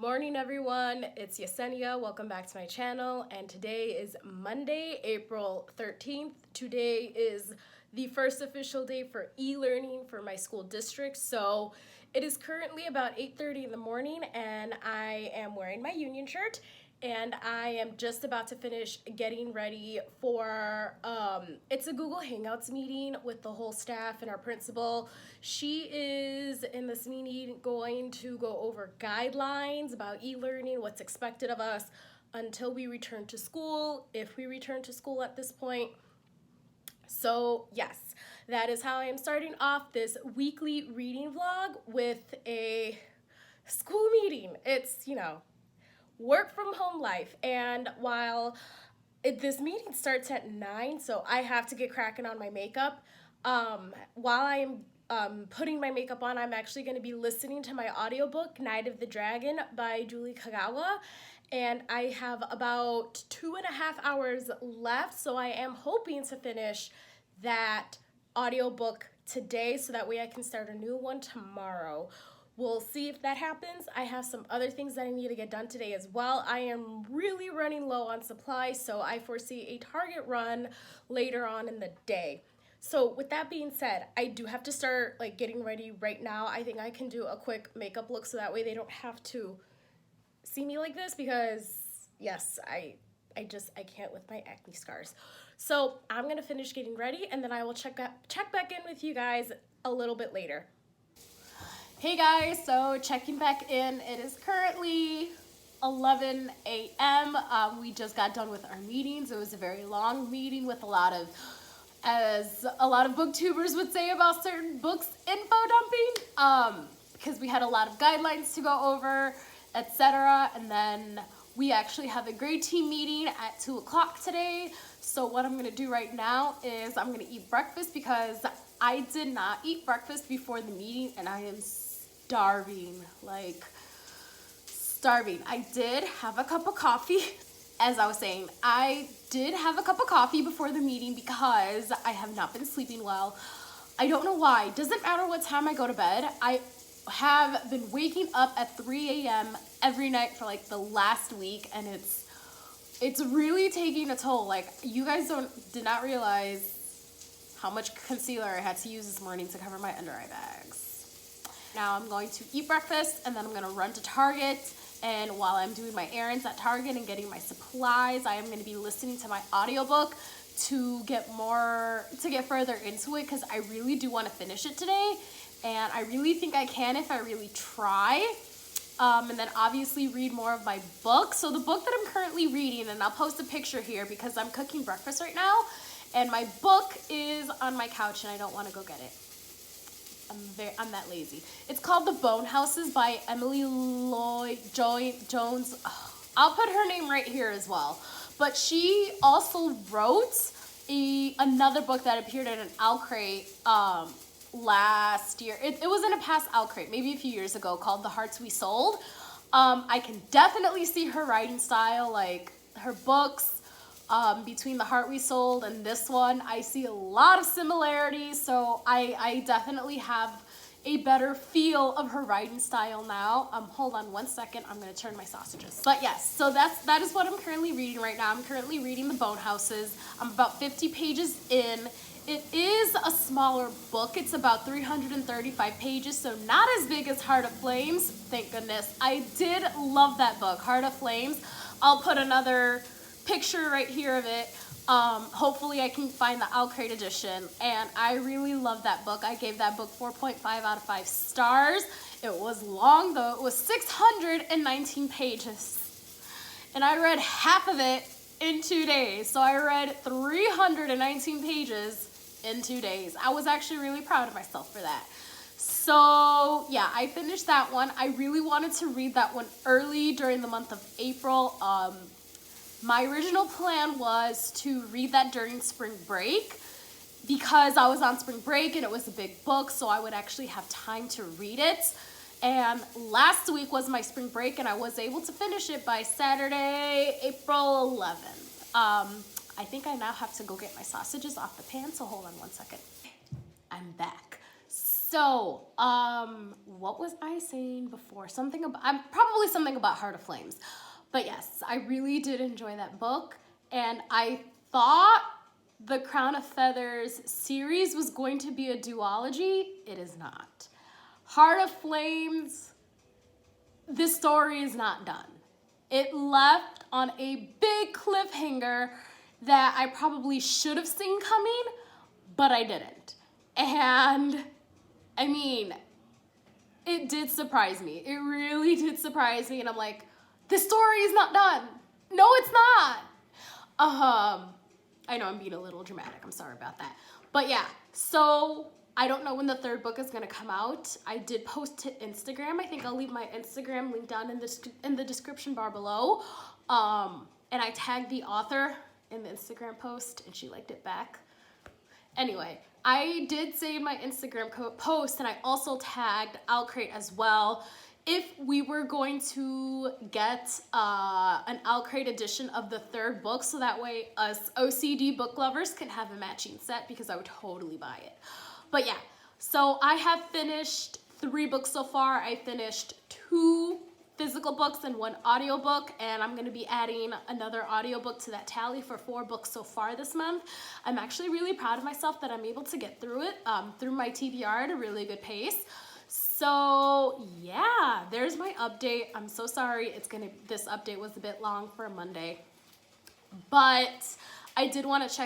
Morning everyone, it's Yesenia. Welcome back to my channel, and today is Monday, April 13th. Today is the first official day for e-learning for my school district. So it is currently about 8:30 in the morning and I am wearing my union shirt and I am just about to finish getting ready for, it's a Google Hangouts meeting with the whole staff and our principal. She is in this meeting going to go over guidelines about e-learning, what's expected of us until we return to school, if we return to school at this point. So yes, that is how I am starting off this weekly reading vlog with a school meeting. It's, work from home life. And while this meeting starts at 9, so I have to get cracking on my makeup. While I am putting my makeup on, I'm actually going to be listening to my audiobook, Night of the Dragon by Julie Kagawa. And I have about 2.5 hours left, so I am hoping to finish that audiobook today so that way I can start a new one tomorrow. We'll see if that happens. I have some other things that I need to get done today as well. I am really running low on supplies, so I foresee a Target run later on in the day. So with that being said, I do have to start getting ready right now. I think I can do a quick makeup look so that way they don't have to see me like this because yes, I can't with my acne scars. So I'm gonna finish getting ready and then I will check back in with you guys a little bit later. Hey guys, so checking back in. It is currently 11 a.m. We just got done with our meetings. It was a very long meeting with a lot of, as a lot of booktubers would say about certain books, info dumping, because we had a lot of guidelines to go over, etc. And then we actually have a grade team meeting at 2 o'clock today. So what I'm gonna do right now is I'm gonna eat breakfast because I did not eat breakfast before the meeting and I am starving, starving. I did have a cup of coffee. As I was saying, I did have a cup of coffee before the meeting because I have not been sleeping well. I don't know why. Doesn't matter what time I go to bed. I have been waking up at 3 a.m. every night for the last week, and it's really taking a toll. You guys did not realize how much concealer I had to use this morning to cover my under eye bags. Now I'm going to eat breakfast and then I'm going to run to Target, and while I'm doing my errands at Target and getting my supplies, I am going to be listening to my audiobook to get further into it because I really do want to finish it today, and I really think I can if I really try. And then obviously read more of my book. So the book that I'm currently reading, and I'll post a picture here because I'm cooking breakfast right now and my book is on my couch and I don't want to go get it. I'm that lazy. It's called The Bone Houses by Emily Lloyd Jones. I'll put her name right here as well. But she also wrote another book that appeared in an Owl Crate last year. It was in a past Owl Crate, maybe a few years ago, called The Hearts We Sold. I can definitely see her writing style, her books. Between The Heart We Sold and this one, I see a lot of similarities, so I definitely have a better feel of her writing style now. Hold on one second, I'm gonna turn my sausages. But yes, so that is what I'm currently reading right now. I'm currently reading The Bone Houses. I'm about 50 pages in. It is a smaller book. It's about 335 pages, so not as big as Heart of Flames, thank goodness. I did love that book, Heart of Flames. I'll put another picture right here of it. Hopefully I can find the Owl Crate edition, and I really love that book. I gave that book 4.5 out of 5 stars. It was long though. It was 619 pages and I read half of it in 2 days. So I read 319 pages in 2 days. I was actually really proud of myself for that. So yeah, I finished that one. I really wanted to read that one early during the month of April. My original plan was to read that during spring break because I was on spring break and it was a big book, so I would actually have time to read it. And last week was my spring break and I was able to finish it by Saturday, April 11th. I think I now have to go get my sausages off the pan, so hold on one second. I'm back. So, what was I saying before? Probably something about Heart of Flames. But yes, I really did enjoy that book. And I thought the Crown of Feathers series was going to be a duology. It is not. Heart of Flames, this story is not done. It left on a big cliffhanger that I probably should have seen coming, but I didn't. And I mean, it did surprise me. It really did surprise me. And I'm like, this story is not done. No, it's not. I know I'm being a little dramatic. I'm sorry about that. But yeah, so I don't know when the third book is going to come out. I did post to Instagram. I think I'll leave my Instagram link down in the description bar below. And I tagged the author in the Instagram post, and she liked it back. Anyway, I did say in my Instagram post, and I also tagged Owlcrate as well, if we were going to get an Owlcrate edition of the third book, so that way us OCD book lovers can have a matching set, because I would totally buy it. But yeah, so I have finished 3 books so far. I finished 2 physical books and 1 audiobook, and I'm going to be adding another audiobook to that tally for 4 books so far this month. I'm actually really proud of myself that I'm able to get through it through my TBR at a really good pace. So yeah, there's my update. I'm so sorry this update was a bit long for a Monday, but I did want to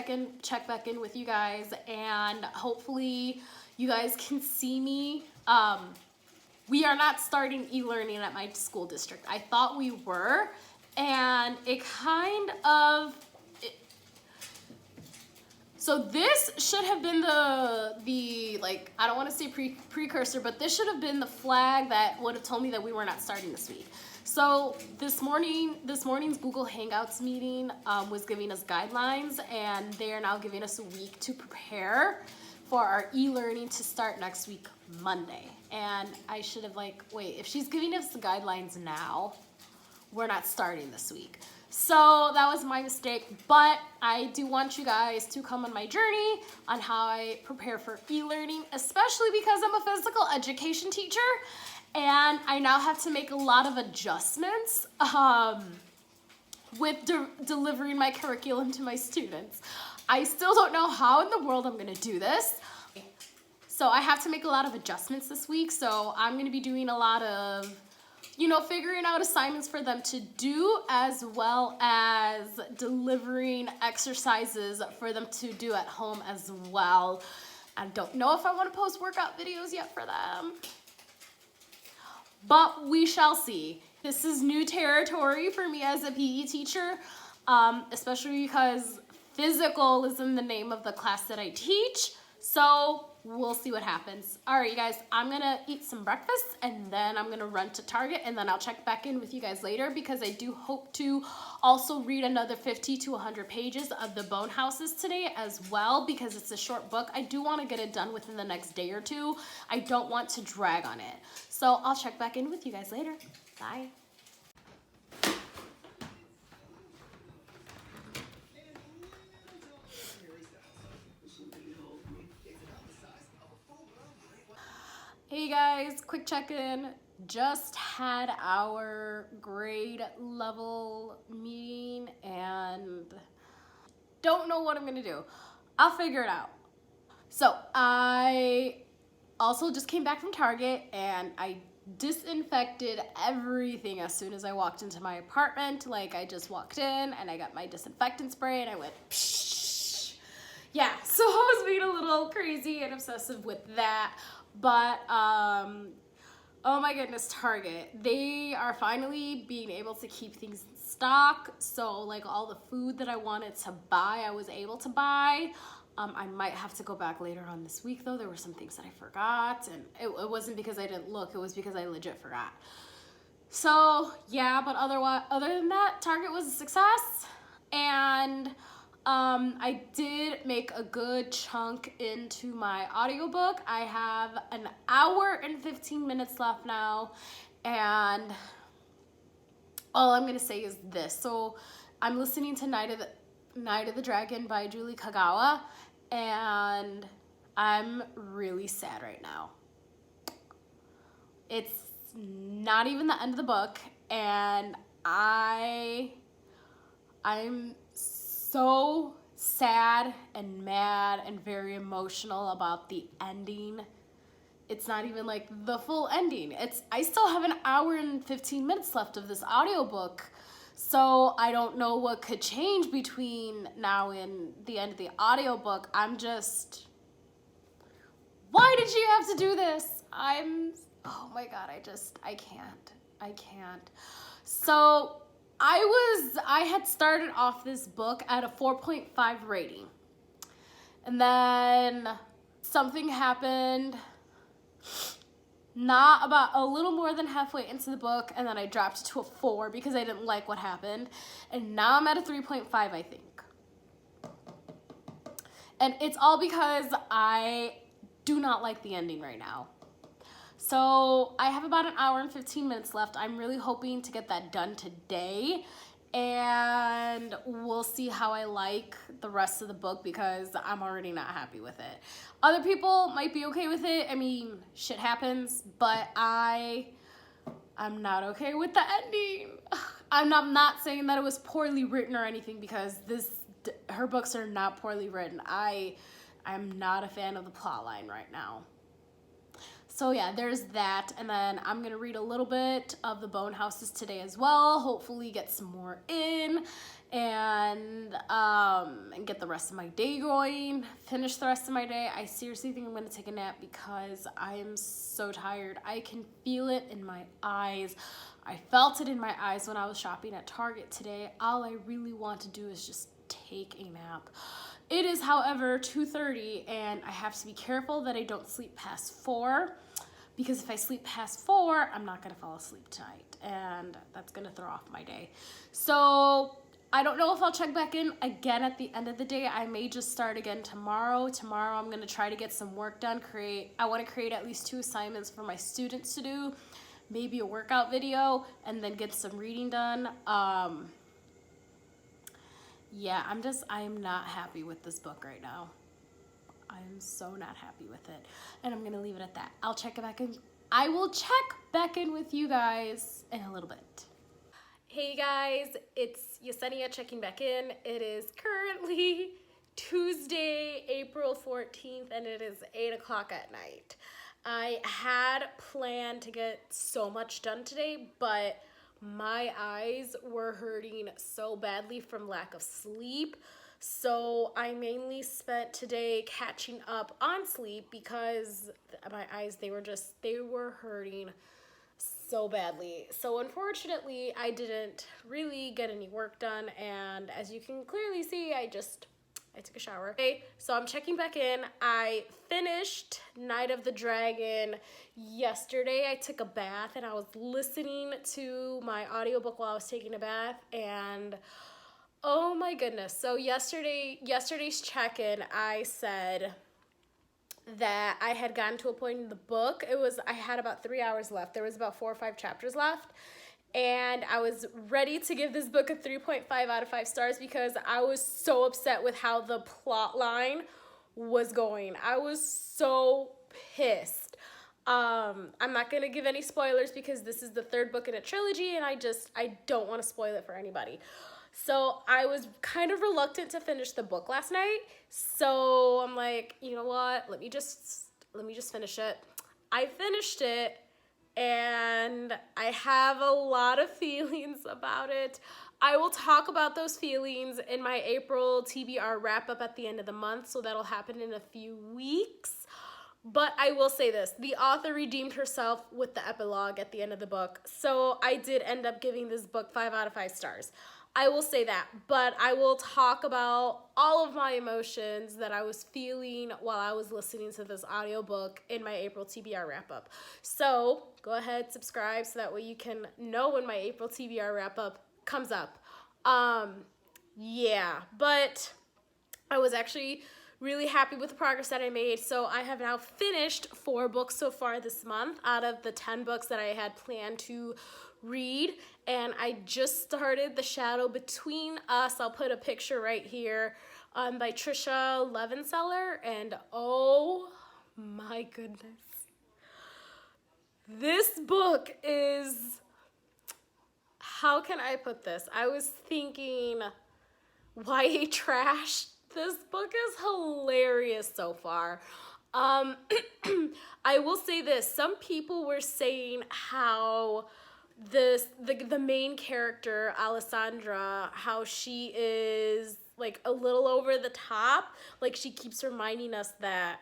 check back in with you guys, and hopefully you guys can see me. We are not starting e-learning at my school district. I thought we were, and it kind of, so this should have been the like, I don't want to say precursor, but this should have been the flag that would have told me that we were not starting this week. So this morning's Google Hangouts meeting was giving us guidelines, and they are now giving us a week to prepare for our e-learning to start next week, Monday. And I should have wait, if she's giving us the guidelines now, we're not starting this week. So that was my mistake, but I do want you guys to come on my journey on how I prepare for e-learning, especially because I'm a physical education teacher, and I now have to make a lot of adjustments with delivering my curriculum to my students. I still don't know how in the world I'm gonna do this. So I have to make a lot of adjustments this week. So I'm gonna be doing a lot of, figuring out assignments for them to do, as well as delivering exercises for them to do at home as well. I don't know if I wanna post workout videos yet for them, but we shall see. This is new territory for me as a PE teacher, especially because physical is in the name of the class that I teach. So we'll see what happens. All right, you guys, I'm gonna eat some breakfast, and then I'm gonna run to Target, and then I'll check back in with you guys later, because I do hope to also read another 50 to 100 pages of the Bone Houses today as well, because it's a short book. I do want to get it done within the next day or 2. I don't want to drag on it. So I'll check back in with you guys later. Bye. Hey guys, quick check-in. Just had our grade level meeting and don't know what I'm gonna do. I'll figure it out. So I also just came back from Target, and I disinfected everything as soon as I walked into my apartment. I just walked in and I got my disinfectant spray and I went psh. Yeah, so I was being a little crazy and obsessive with that. But, oh my goodness, Target. They are finally being able to keep things in stock. So, all the food that I wanted to buy, I was able to buy. I might have to go back later on this week, though. There were some things that I forgot. And it wasn't because I didn't look. It was because I legit forgot. So, yeah, but other than that, Target was a success. And I did make a good chunk into my audiobook. I have an hour and 15 minutes left now, and all I'm gonna say is this. So I'm listening to Night of the Dragon by Julie Kagawa, and I'm really sad right now. It's not even the end of the book, and I'm so sad and mad and very emotional about the ending. It's not even like the full ending. I still have an hour and 15 minutes left of this audiobook. So I don't know what could change between now and the end of the audiobook. Why did you have to do this? Oh my God, I can't. So I had started off this book at a 4.5 rating. And then something happened not about a little more than halfway into the book, and then I dropped it to a 4 because I didn't like what happened. And now I'm at a 3.5, I think. And it's all because I do not like the ending right now. So I have about an hour and 15 minutes left. I'm really hoping to get that done today, and we'll see how I like the rest of the book because I'm already not happy with it. Other people might be okay with it. I mean, shit happens, but I'm not okay with the ending. I'm not saying that it was poorly written or anything, because her books are not poorly written. I'm not a fan of the plot line right now. So yeah, there's that, and then I'm gonna read a little bit of the Bone Houses today as well. Hopefully get some more in, and get the rest of my day going. Finish the rest of my day. I seriously think I'm gonna take a nap because I am so tired. I can feel it in my eyes. I felt it in my eyes when I was shopping at Target today. All I really want to do is just take a nap. It is, however, 2:30, and I have to be careful that I don't sleep past 4, because if I sleep past 4, I'm not going to fall asleep tonight, and that's going to throw off my day. So I don't know if I'll check back in again at the end of the day. I may just start again tomorrow. Tomorrow I'm going to try to get some work done. I want to create at least 2 assignments for my students to do, maybe a workout video, and then get some reading done. Yeah, I am not happy with this book right now. I am so not happy with it. And I'm going to leave it at that. I will check back in with you guys in a little bit. Hey guys, it's Yesenia checking back in. It is currently Tuesday, April 14th, and it is 8 o'clock at night. I had planned to get so much done today, but my eyes were hurting so badly from lack of sleep. So I mainly spent today catching up on sleep because my eyes, they were hurting so badly. So unfortunately, I didn't really get any work done, and as you can clearly see, I took a shower. Okay, so I'm checking back in. I finished Night of the Dragon yesterday. I took a bath and I was listening to my audiobook while I was taking a bath, and oh my goodness. So yesterday's check-in, I said that I had gotten to a point in the book. I had about 3 hours left. There was about 4 or 5 chapters left. And I was ready to give this book a 3.5 out of 5 stars because I was so upset with how the plot line was going. I was so pissed. I'm not going to give any spoilers because this is the 3rd book in a trilogy, and I don't want to spoil it for anybody. So I was kind of reluctant to finish the book last night. So I'm like, you know what? Let me just finish it. I finished it, and I have a lot of feelings about it. I will talk about those feelings in my April TBR wrap-up at the end of the month, so that'll happen in a few weeks. But I will say this, the author redeemed herself with the epilogue at the end of the book, so I did end up giving this book 5 out of 5 stars. I will say that, but I will talk about all of my emotions that I was feeling while I was listening to this audiobook in my April TBR wrap-up. So go ahead, subscribe, so that way you can know when my April TBR wrap-up comes up. Yeah, but I was actually really happy with the progress that I made. So I have now finished 4 books so far this month out of the 10 books that I had planned to read, and I just started The Shadow Between Us. I'll put a picture right here, by Trisha Levenseller, and oh my goodness, This book is, how can I put this? I was thinking YA trash. This book is hilarious so far. I will say this. Some people were saying how the main character, Alessandra, how she is like a little over the top. Like she keeps reminding us that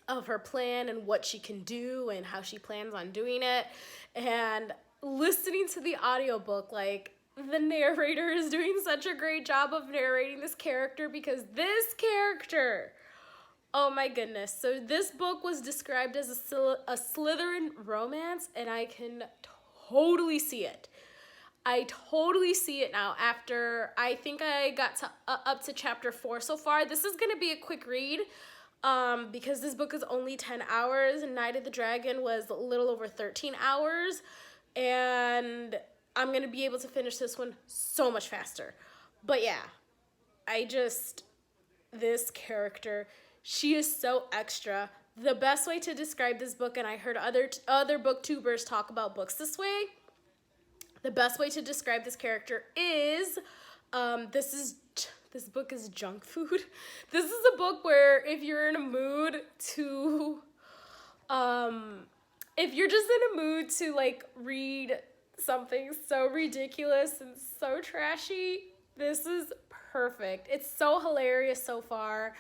of her plan and what she can do and how she plans on doing it. And listening to the audiobook, like the narrator is doing such a great job of narrating this character, because this character, oh my goodness. So this book was described as a Slytherin romance, and I can totally see it. I totally see it now. After, I think I got to up to chapter 4 so far. This is going to be a quick read because this book is only 10 hours. Night of the Dragon was a little over 13 hours. And I'm going to be able to finish this one so much faster. But yeah, this character, she is so extra. The best way to describe this book, and I heard other booktubers talk about books this way, the best way to describe this character is, this book is junk food. This is a book where if you're in a mood to, if you're just in a mood to like read something so ridiculous and so trashy, this is perfect. It's so hilarious so far.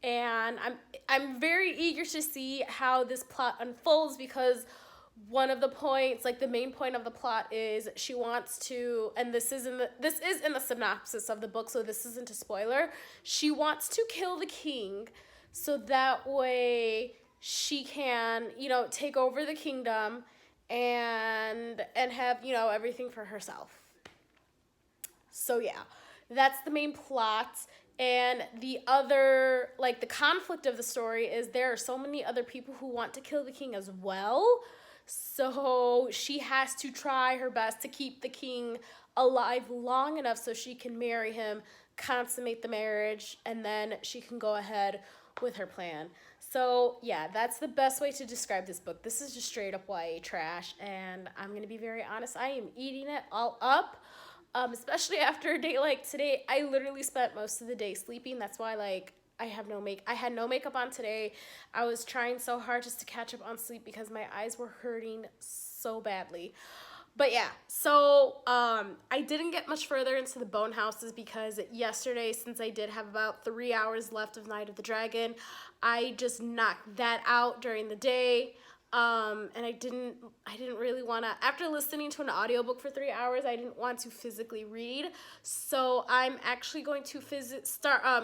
And I'm very eager to see how this plot unfolds, because one of the points, like the main point of the plot, is she wants to, and this is in the synopsis of the book, so this isn't a spoiler. She wants to kill the king so that way she can, take over the kingdom and have, everything for herself. So yeah, that's the main plot. And the other, like the conflict of the story is there are so many other people who want to kill the king as well. So she has to try her best to keep the king alive long enough so she can marry him, consummate the marriage, and then she can go ahead with her plan. So yeah, that's the best way to describe this book. This is just straight up YA trash, and I'm going to be very honest, I am eating it all up. Especially after a day like today. I literally spent most of the day sleeping. That's why I had no makeup on today. I was trying so hard just to catch up on sleep because my eyes were hurting so badly. But yeah, so I didn't get much further into the bone houses because yesterday, since I did have about 3 hours left of Night of the Dragon, I just knocked that out during the day. And I didn't really want to, after listening to an audiobook for 3 hours, I didn't want to physically read. So I'm actually going to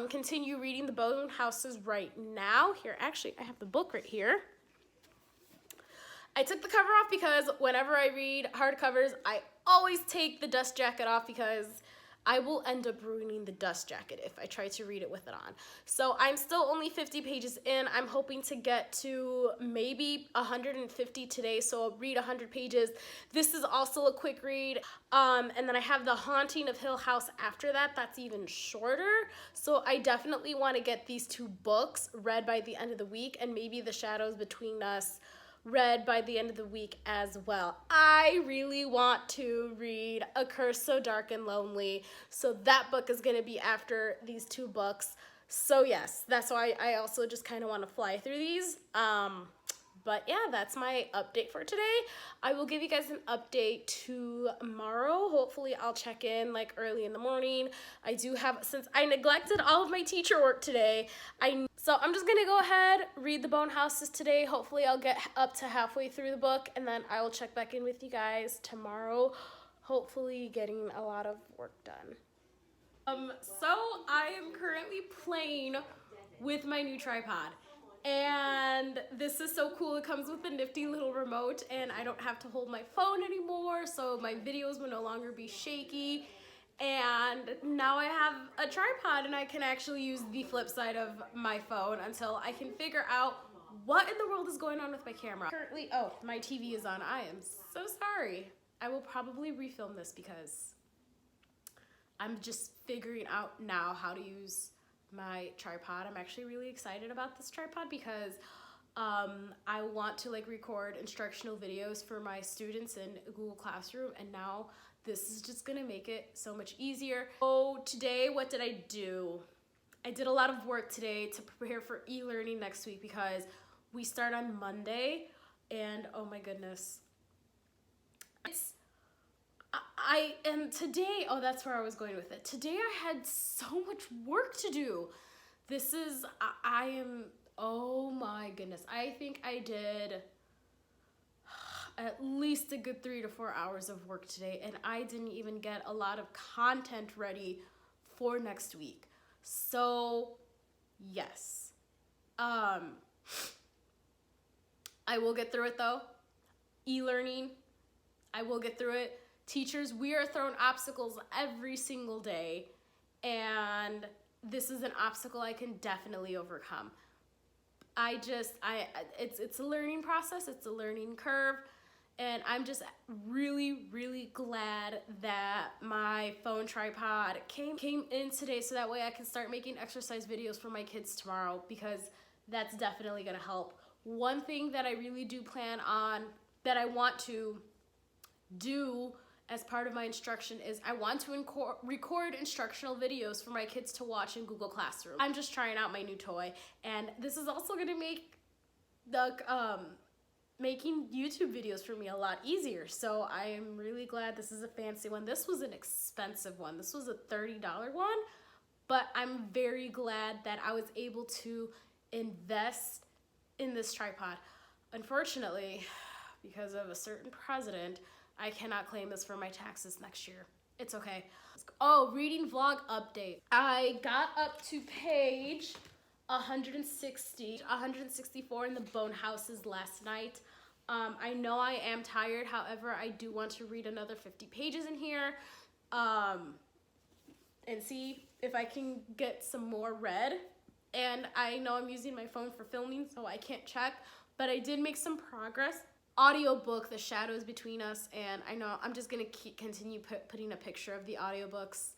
continue reading the Bone Houses right now. Here, actually, I have the book right here. I took the cover off because whenever I read hardcovers, I always take the dust jacket off because I will end up ruining the dust jacket if I try to read it with it on. So I'm still only 50 pages in. I'm hoping to get to maybe 150 today, so I'll read 100 pages. This is also a quick read. And then I have The Haunting of Hill House after that. That's even shorter. So I definitely want to get these 2 books read by the end of the week, and maybe The Shadows Between Us read by the end of the week as well. I really want to read A Curse So Dark and Lonely, so that book is going to be after these 2 books. So yes, that's why I also just kind of want to fly through these. But yeah, that's my update for today. I will give you guys an update tomorrow. Hopefully I'll check in like early in the morning. I do have, since I neglected all of my teacher work today, so I'm just gonna go ahead, read the Bone Houses today. Hopefully I'll get up to halfway through the book, and then I will check back in with you guys tomorrow, hopefully getting a lot of work done. So I am currently playing with my new tripod. And this is so cool. It comes with a nifty little remote, and I don't have to hold my phone anymore, so my videos will no longer be shaky. And now I have a tripod, and I can actually use the flip side of my phone until I can figure out what in the world is going on with my camera. Currently, oh, my TV is on. I am so sorry. I will probably refilm this because I'm just figuring out now how to use my tripod. I'm actually really excited about this tripod because I want to like record instructional videos for my students in Google Classroom, and now this is just gonna make it so much easier. So today, what did I do? I did a lot of work today to prepare for e-learning next week because we start on Monday, and oh my goodness. And today, oh, that's where I was going with it. Today I had so much work to do. Oh my goodness. I think I did at least a good 3 to 4 hours of work today, and I didn't even get a lot of content ready for next week. So, yes. I will get through it though. E-learning, I will get through it. Teachers, we are thrown obstacles every single day, and this is an obstacle I can definitely overcome. It's a learning process, it's a learning curve, and I'm just really, really glad that my phone tripod came in today so that way I can start making exercise videos for my kids tomorrow, because that's definitely gonna help. One thing that I really do plan on, that I want to do as part of my instruction, is I want to record instructional videos for my kids to watch in Google Classroom. I'm just trying out my new toy, and this is also gonna make the making YouTube videos for me a lot easier. So I am really glad this is a fancy one. This was an expensive one. This was a $30 one, but I'm very glad that I was able to invest in this tripod. Unfortunately, because of a certain president, I cannot claim this for my taxes next year. It's okay. Oh, reading vlog update. I got up to page 164 in the Bone Houses last night. I know I am tired. However, I do want to read another 50 pages in here and see if I can get some more read. And I know I'm using my phone for filming, so I can't check, but I did make some progress. Audiobook, The Shadows Between Us, and I know I'm just gonna continue putting a picture of the audiobooks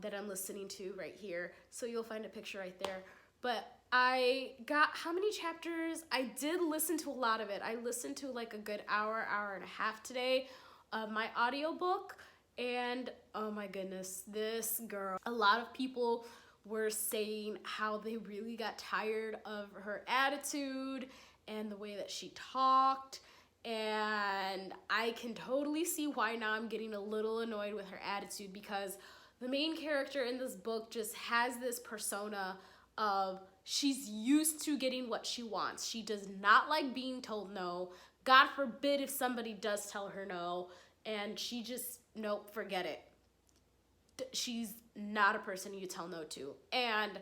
that I'm listening to right here, so you'll find a picture right there. But I got, how many chapters? I did listen to a lot of it. I listened to like a good hour and a half today of my audiobook, and oh my goodness, this girl, a lot of people were saying how they really got tired of her attitude and the way that she talked, and I can totally see why now I'm getting a little annoyed with her attitude, because the main character in this book just has this persona of she's used to getting what she wants. She does not like being told no. God forbid if somebody does tell her no, and she just, nope, forget it. She's not a person you tell no to, and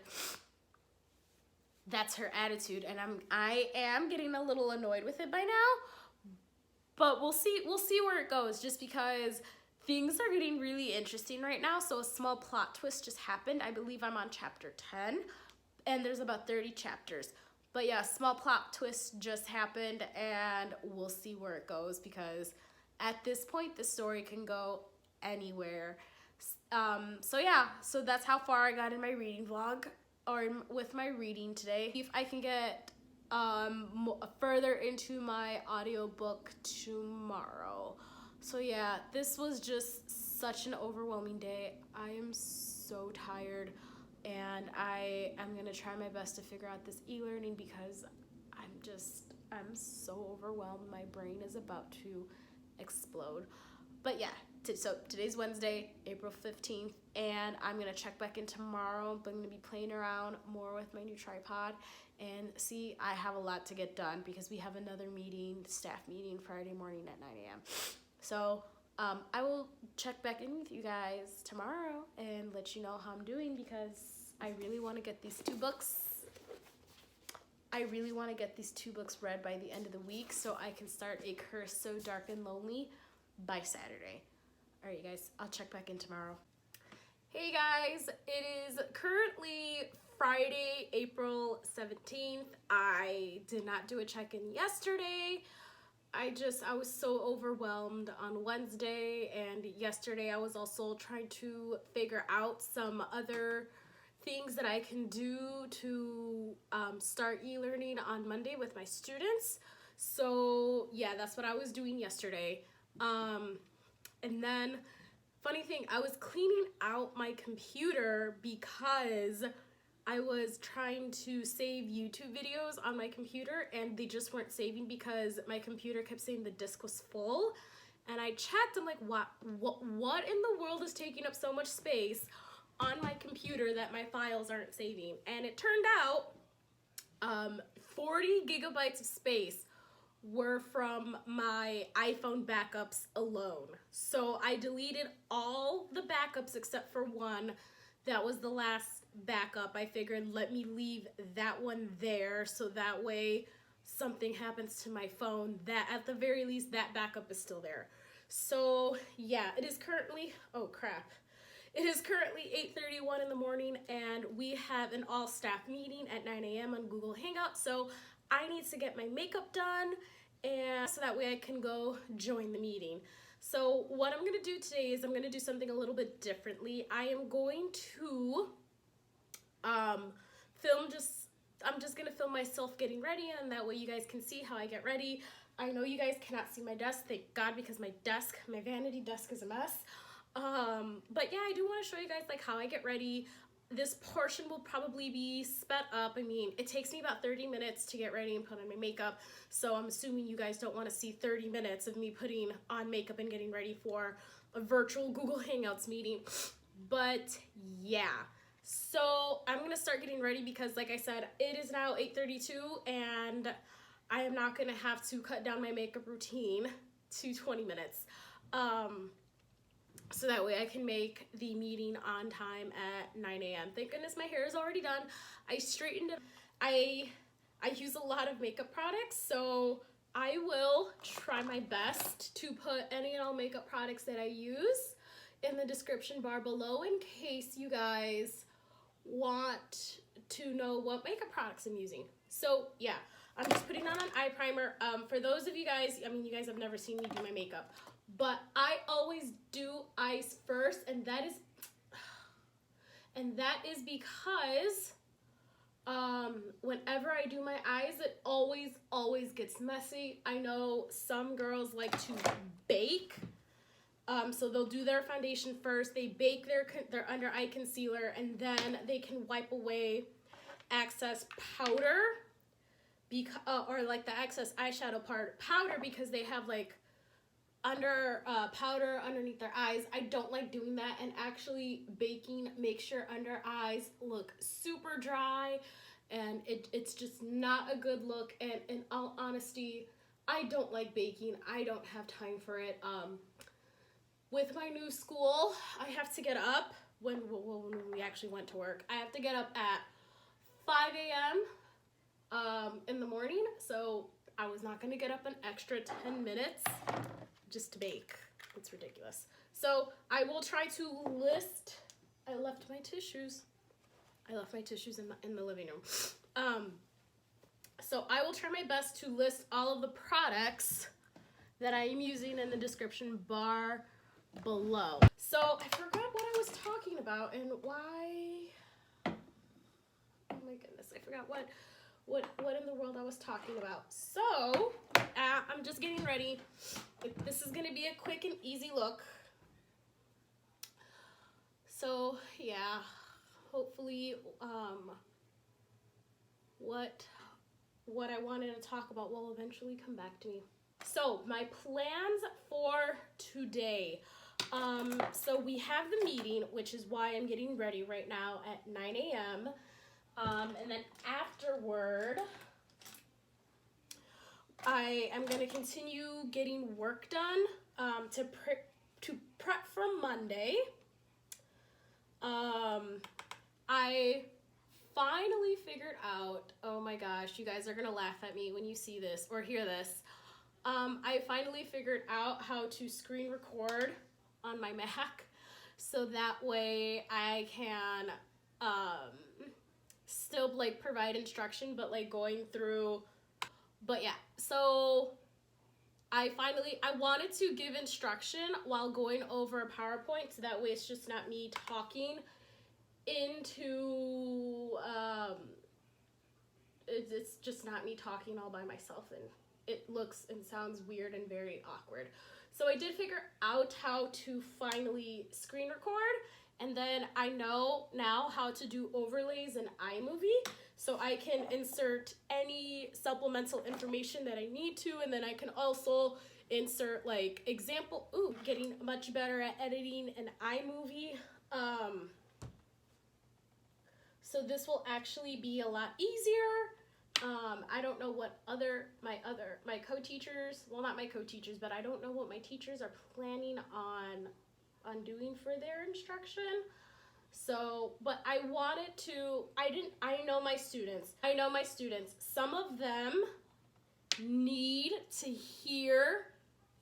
that's her attitude, and I am getting a little annoyed with it by now, but we'll see where it goes, just because things are getting really interesting right now. So a small plot twist just happened. I believe I'm on chapter 10, and there's about 30 chapters. But yeah, small plot twist just happened, and we'll see where it goes, because at this point the story can go anywhere. So yeah, so that's how far I got in my reading vlog, or with my reading today. If I can get further into my audiobook tomorrow. So yeah, this was just such an overwhelming day. I am so tired, and I am gonna try my best to figure out this e-learning, because I'm so overwhelmed. My brain is about to explode. But yeah, so today's Wednesday, April 15th, and I'm gonna check back in tomorrow. I'm gonna be playing around more with my new tripod, and see, I have a lot to get done, because we have another meeting, staff meeting, Friday morning at 9 a.m. So I will check back in with you guys tomorrow and let you know how I'm doing, because I really want to get these two books. I really want to get these two books read by the end of the week, so I can start A Curse So Dark and Lonely by Saturday. All right, you guys, I'll check back in tomorrow. Hey guys, it is currently Friday, April 17th. I did not do a check-in yesterday. I was so overwhelmed on Wednesday, and yesterday I was also trying to figure out some other things that I can do to start e-learning on Monday with my students. So yeah, that's what I was doing yesterday. And then funny thing, I was cleaning out my computer because I was trying to save YouTube videos on my computer and they just weren't saving because my computer kept saying the disk was full. And I checked, I'm like, what in the world is taking up so much space on my computer that my files aren't saving? And it turned out 40 gigabytes of space were from my iPhone backups alone. So I deleted all the backups except for one. That was the last backup. I figured let me leave that one there so that way something happens to my phone, that at the very least that backup is still there. So yeah, it is currently, oh crap. It is currently 8:31 in the morning and we have an all staff meeting at 9 a.m. on Google Hangout. So I need to get my makeup done and so that way I can go join the meeting. So what I'm gonna do today is I'm gonna do something a little bit differently. I am going to I'm just gonna film myself getting ready and that way you guys can see how I get ready. I know you guys cannot see my desk, thank God, because my vanity desk is a mess. But yeah, I do want to show you guys like how I get ready. This portion will probably be sped up. I mean, it takes me about 30 minutes to get ready and put on my makeup. So I'm assuming you guys don't want to see 30 minutes of me putting on makeup and getting ready for a virtual Google Hangouts meeting. But yeah, so I'm going to start getting ready because like I said, it is now 8:32 and I am not going to have to cut down my makeup routine to 20 minutes. So that way I can make the meeting on time at 9 a.m. Thank goodness my hair is already done. I straightened it. I use a lot of makeup products, so I will try my best to put any and all makeup products that I use in the description bar below in case you guys want to know what makeup products I'm using. So yeah, I'm just putting on an eye primer. For those of you guys, I mean, you guys have never seen me do my makeup, but I always do eyes first, and that is because whenever I do my eyes, it always gets messy. I know some girls like to bake, so they'll do their foundation first, they bake their under eye concealer, and then they can wipe away excess powder, or like the excess eyeshadow powder because they have like powder underneath their eyes. I don't like doing that, and actually baking makes your under eyes look super dry, and it's just not a good look. And in all honesty, I don't like baking. I don't have time for it. With my new school, I have to get up when we actually went to work. I have to get up at 5 a.m. In the morning, so I was not going to get up an extra 10 minutes just to bake. It's ridiculous. So I will try to list, I left my tissues in the living room. So I will try my best to list all of the products that I am using in the description bar below. So I forgot what I was talking about and why, oh my goodness, I forgot what in the world I was talking about. So I'm just getting ready. This is gonna be a quick and easy look. So yeah, hopefully what I wanted to talk about will eventually come back to me. So my plans for today. So we have the meeting, which is why I'm getting ready right now at 9 a.m. And then afterward, I am going to continue getting work done to prep for Monday. I finally figured out, oh my gosh, you guys are going to laugh at me when you see this or hear this. I finally figured out how to screen record on my Mac so that way I can still like provide instruction but like going through, but yeah, so I wanted to give instruction while going over a PowerPoint so that way it's just not me talking into, it's just not me talking all by myself, and it looks and sounds weird and very awkward. So I did figure out how to finally screen record, and then I know now how to do overlays in iMovie, so I can insert any supplemental information that I need to, and then I can also insert like example, getting much better at editing in iMovie. So this will actually be a lot easier. I don't know what my co-teachers, well, not my co-teachers, but I don't know what my teachers are planning on doing for their instruction. So, but I wanted to, I know my students. Some of them need to hear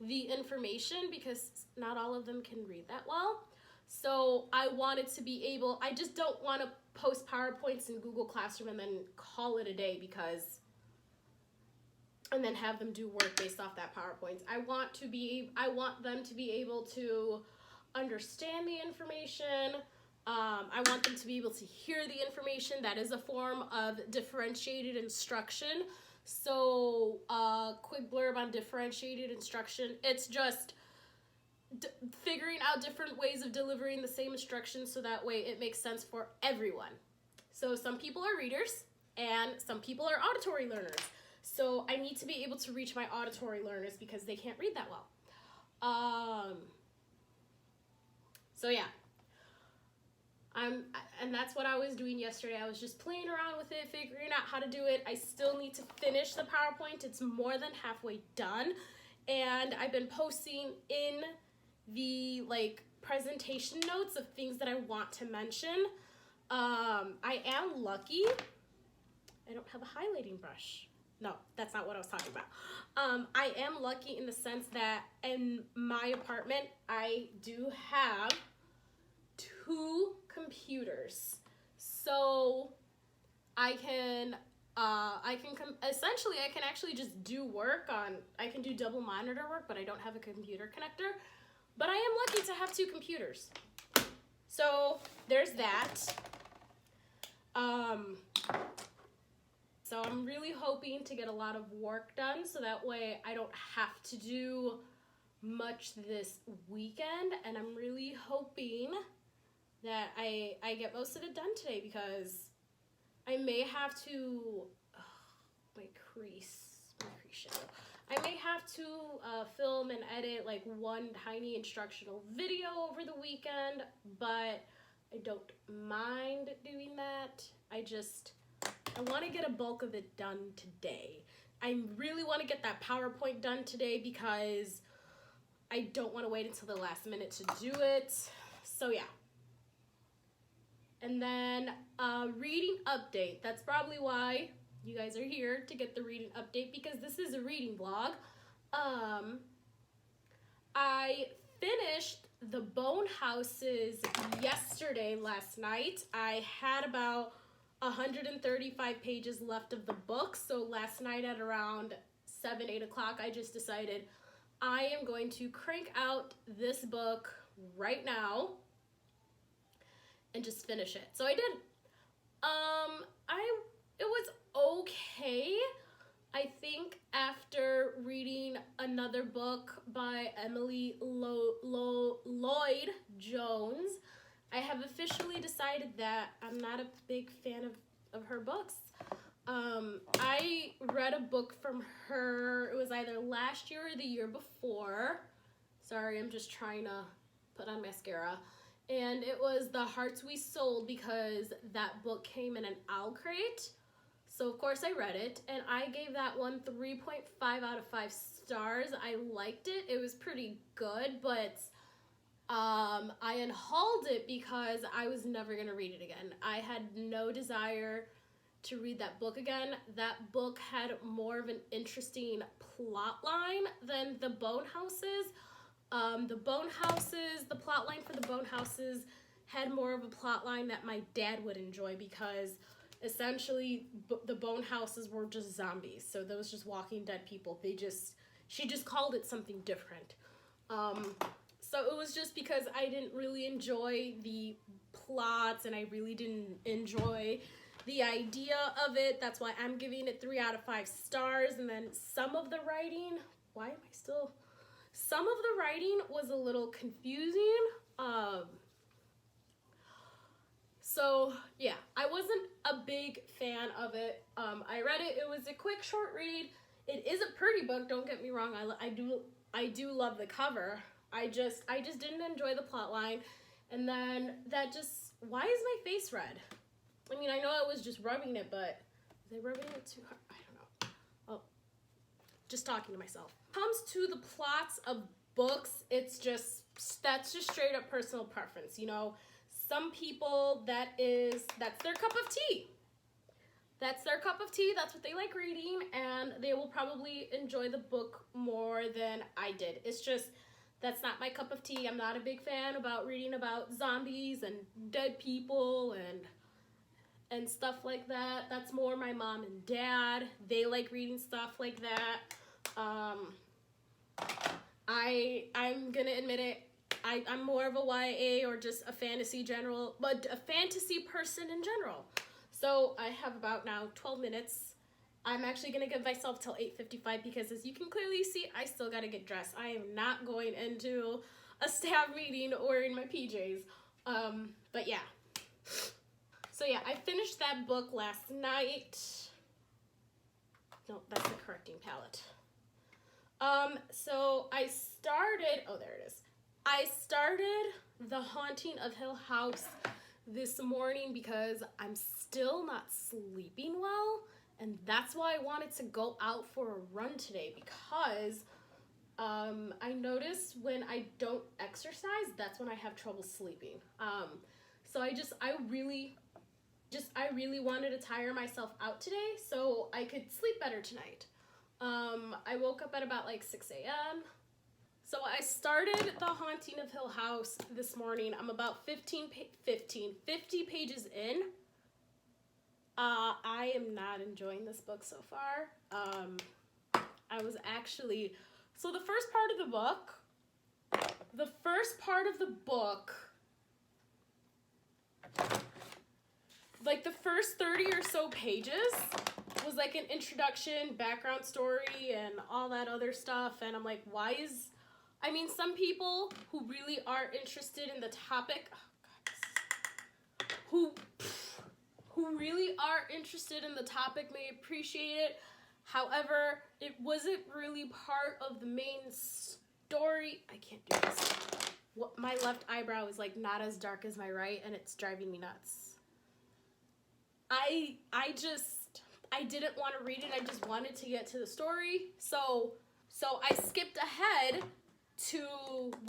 the information because not all of them can read that well. So I wanted to be able, I just don't want to post PowerPoints in Google Classroom and then call it a day and then have them do work based off that PowerPoint. I want them to be able to understand the information. I want them to be able to hear the information. That is a form of differentiated instruction. So quick blurb on differentiated instruction. It's just figuring out different ways of delivering the same instruction so that way it makes sense for everyone. So some people are readers and some people are auditory learners. So I need to be able to reach my auditory learners because they can't read that well. So yeah. And that's what I was doing yesterday. I was just playing around with it, figuring out how to do it. I still need to finish the PowerPoint. It's more than halfway done. And I've been posting in the presentation notes of things that I want to mention. I am lucky. I don't have a highlighting brush. No, that's not what I was talking about. I am lucky in the sense that in my apartment, I do have 2 computers. So I can actually just do work on, I can do double monitor work, but I don't have a computer connector. But I am lucky to have 2 computers. So there's that. So I'm really hoping to get a lot of work done so that way I don't have to do much this weekend. And I'm really hoping that I get most of it done today because I may have to, my crease shadow. I may have to film and edit one tiny instructional video over the weekend, but I don't mind doing that. I want to get a bulk of it done today. I really want to get that PowerPoint done today because I don't want to wait until the last minute to do it. So yeah. And then reading update. That's probably why you guys are here, to get the reading update, because this is a reading vlog. I finished the Bone Houses last night. I had about 135 pages left of the book. So last night at around 7, 8 o'clock, I just decided I am going to crank out this book right now and just finish it. So I did. It was okay. I think after reading another book by Emily Lloyd Jones, I have officially decided that I'm not a big fan of her books. I read a book from her, it was either last year or the year before. Sorry, I'm just trying to put on mascara. And it was The Hearts We Sold, because that book came in an owl crate. So of course I read it, and I gave that one 3.5 out of 5 stars. I liked it. It was pretty good, but I unhauled it because I was never going to read it again. I had no desire to read that book again. That book had more of an interesting plot line than the Bone Houses. The plot line for the Bone Houses had more of a plot line that my dad would enjoy, because essentially the Bone Houses were just zombies. So those just Walking Dead people. She just called it something different. So So it was just because I didn't really enjoy the plots and I really didn't enjoy the idea of it. That's why I'm giving it 3 out of 5 stars. And then some of the writing, some of the writing was a little confusing. So yeah, I wasn't a big fan of it. I read it. It was a quick, short read. It is a pretty book. Don't get me wrong. I do love the cover. I just didn't enjoy the plot line. And then why is my face red? I mean, I know I was just rubbing it, but was I rubbing it too hard? I don't know. Oh, just talking to myself. Comes to the plots of books, that's just straight up personal preference. You know, some people that's their cup of tea. That's their cup of tea. That's what they like reading, and they will probably enjoy the book more than I did. It's just, that's not my cup of tea. I'm not a big fan about reading about zombies and dead people and stuff like that. That's more my mom and dad. They like reading stuff like that. I'm gonna admit it. I'm more of a YA or just a fantasy person in general. So I have about now 12 minutes. I'm actually gonna give myself till 8:55 because as you can clearly see, I still gotta get dressed. I am not going into a staff meeting or in my PJs. But yeah. So yeah, I finished that book last night. No, that's the correcting palette. So I started, oh, there it is. I started The Haunting of Hill House this morning because I'm still not sleeping well, and that's why I wanted to go out for a run today because I noticed when I don't exercise, that's when I have trouble sleeping. So I really wanted to tire myself out today so I could sleep better tonight. I woke up at about like 6 a.m. So I started The Haunting of Hill House this morning. I'm about 50 pages in. I am not enjoying this book so far. I was actually, so the first part of the book, like the first 30 or so pages was like an introduction, background story, and all that other stuff. And I'm like, some people who really are interested in the topic, who really are interested in the topic may appreciate it. However, it wasn't really part of the main story. I can't do this. My left eyebrow is like not as dark as my right, and it's driving me nuts. I didn't want to read it. I just wanted to get to the story. So I skipped ahead to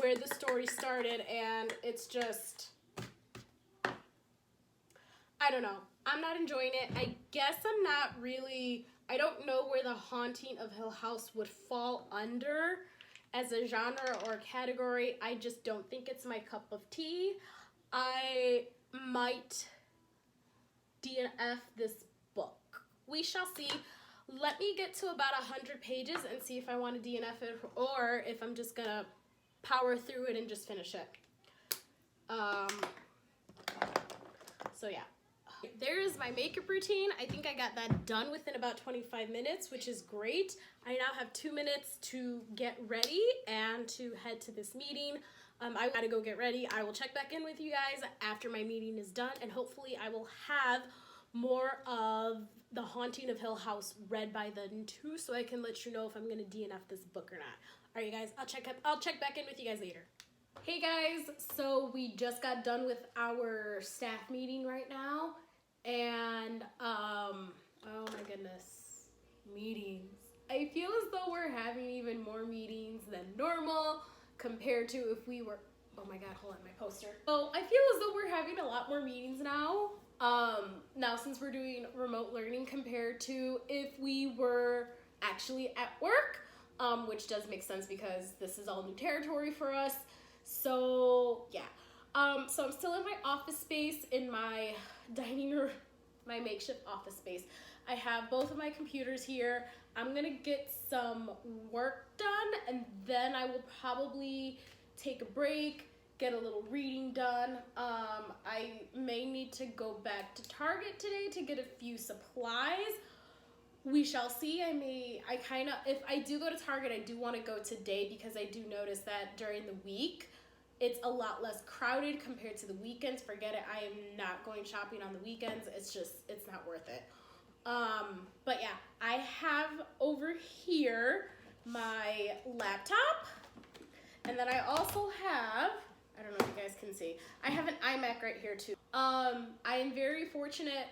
where the story started, and it's just, I don't know. I'm not enjoying it. I guess I don't know where The Haunting of Hill House would fall under as a genre or a category. I just don't think it's my cup of tea. I might DNF this book. We shall see. Let me get to about 100 pages and see if I want to DNF it or if I'm just gonna power through it and just finish it. So yeah. There is my makeup routine. I think I got that done within about 25 minutes, which is great. I now have 2 minutes to get ready and to head to this meeting. I gotta go get ready. I will check back in with you guys after my meeting is done, and hopefully I will have more of The Haunting of Hill House read by then too, so I can let you know if I'm gonna DNF this book or not. All right, guys, I'll check back in with you guys later. Hey guys, so we just got done with our staff meeting right now, and oh my goodness, meetings. I feel as though we're having even more meetings than normal compared to if we were, oh my god, hold on, my poster. So I feel as though we're having a lot more meetings now. Now since we're doing remote learning compared to if we were actually at work, which does make sense because this is all new territory for us. So yeah, so I'm still in my office space, in my dining room, my makeshift office space. I have both of my computers here. I'm gonna get some work done, and then I will probably take a break, get a little reading done. I may need to go back to Target today to get a few supplies. We shall see. If I do go to Target, I do want to go today because I do notice that during the week, it's a lot less crowded compared to the weekends. Forget it. I am not going shopping on the weekends. It's not worth it. But yeah, I have over here my laptop. And then I also have, I don't know if you guys can see, I have an iMac right here too. I am very fortunate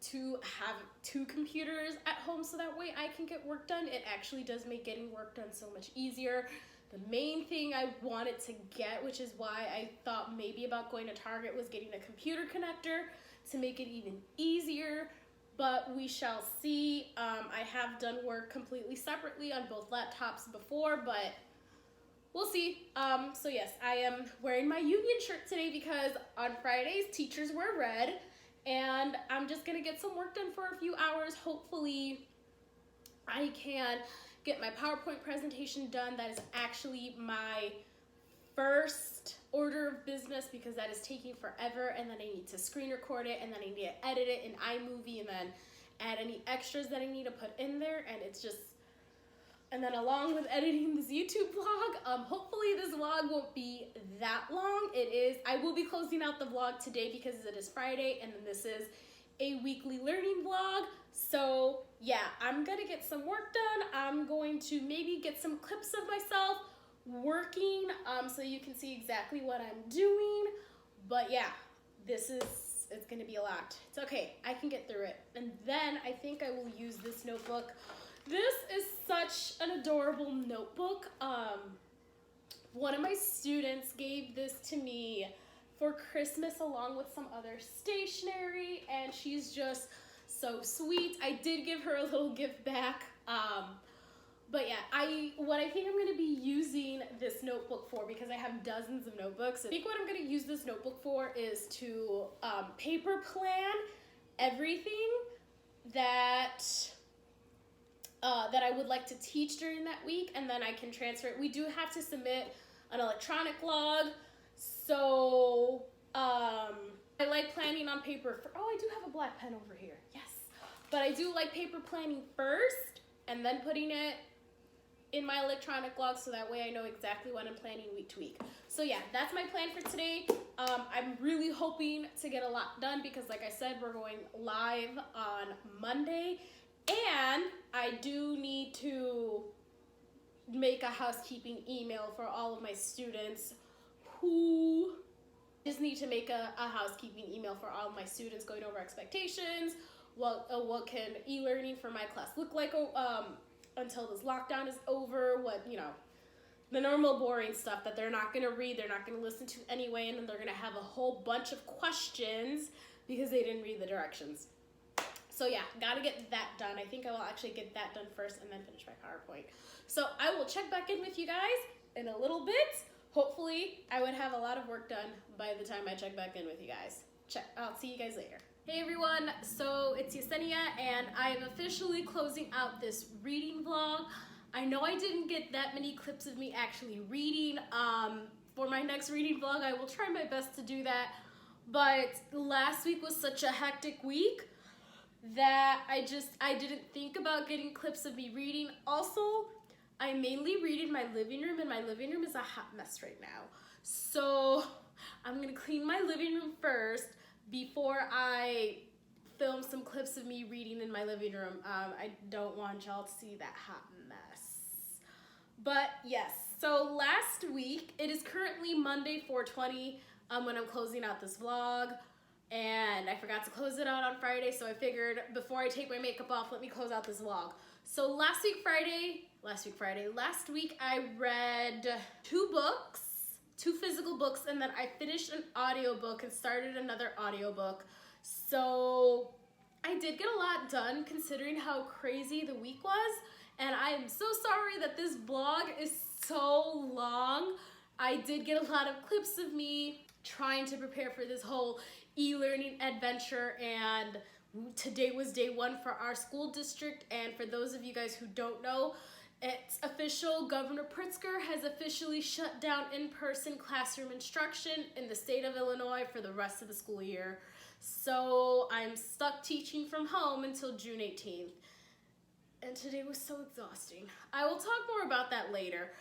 to have 2 computers at home so that way I can get work done. It actually does make getting work done so much easier. The main thing I wanted to get, which is why I thought maybe about going to Target, was getting a computer connector to make it even easier, but we shall see. I have done work completely separately on both laptops before, but we'll see. So yes, I am wearing my union shirt today because on Fridays, teachers wear red, and I'm just gonna get some work done for a few hours. Hopefully I can get my PowerPoint presentation done. That is actually my first order of business because that is taking forever, and then I need to screen record it, and then I need to edit it in iMovie, and then add any extras that I need to put in there, and it's just, and then along with editing this YouTube vlog, hopefully this vlog won't be that long. I will be closing out the vlog today because it is Friday, and then this is a weekly learning vlog. So yeah, I'm gonna get some work done. I'm going to maybe get some clips of myself working so you can see exactly what I'm doing. But yeah, it's gonna be a lot. It's okay, I can get through it. And then I think I will use this notebook. This is such an adorable notebook. One of my students gave this to me for Christmas along with some other stationery, and she's just so sweet. I did give her a little gift back. But yeah, what I think I'm gonna be using this notebook for, because I have dozens of notebooks, I think what I'm gonna use this notebook for is to paper plan everything that I would like to teach during that week, and then I can transfer it. We do have to submit an electronic log, so I like planning on paper. I do have a black pen over here, yes. But I do like paper planning first, and then putting it in my electronic log so that way I know exactly what I'm planning week to week. So yeah, that's my plan for today. I'm really hoping to get a lot done because like I said, we're going live on Monday, and I do need to make a housekeeping email for all of my students who just need to make a housekeeping email for all of my students going over expectations. What can e-learning for my class look like until this lockdown is over? What, the normal boring stuff that they're not going to read, they're not going to listen to anyway, and then they're going to have a whole bunch of questions because they didn't read the directions. So yeah, gotta get that done. I think I will actually get that done first and then finish my PowerPoint. So I will check back in with you guys in a little bit. Hopefully I would have a lot of work done by the time I check back in with you guys. I'll see you guys later. Hey everyone, so it's Yesenia, and I am officially closing out this reading vlog. I know I didn't get that many clips of me actually reading. For my next reading vlog, I will try my best to do that. But last week was such a hectic week that I didn't think about getting clips of me reading. Also, I mainly read in my living room, and my living room is a hot mess right now. So I'm gonna clean my living room first before I film some clips of me reading in my living room. I don't want y'all to see that hot mess. But yes, so last week, it is currently Monday 4/20 when I'm closing out this vlog. And I forgot to close it out on Friday, so I figured before I take my makeup off, let me close out this vlog. So last week I read 2 books, 2 physical books, and then I finished an audiobook and started another audiobook. So I did get a lot done considering how crazy the week was, and I am so sorry that this vlog is so long. I did get a lot of clips of me trying to prepare for this whole e-learning adventure, and today was day 1 for our school district. And for those of you guys who don't know, It's official. Governor Pritzker has officially shut down in-person classroom instruction in the state of Illinois for the rest of the school year. So I'm stuck teaching from home until June 18th. And today was so exhausting. I will talk more about that later.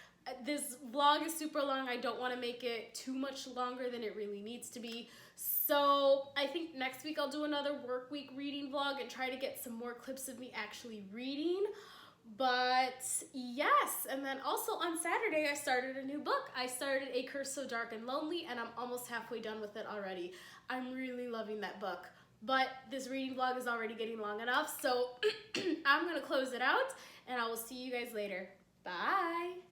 This vlog is super long. I don't want to make it too much longer than it really needs to be. So I think next week I'll do another work week reading vlog and try to get some more clips of me actually reading. But yes, and then also on Saturday I started a new book. I started A Curse So Dark and Lonely, and I'm almost halfway done with it already. I'm really loving that book. But this reading vlog is already getting long enough, so I'm gonna close it out, and I will see you guys later. Bye!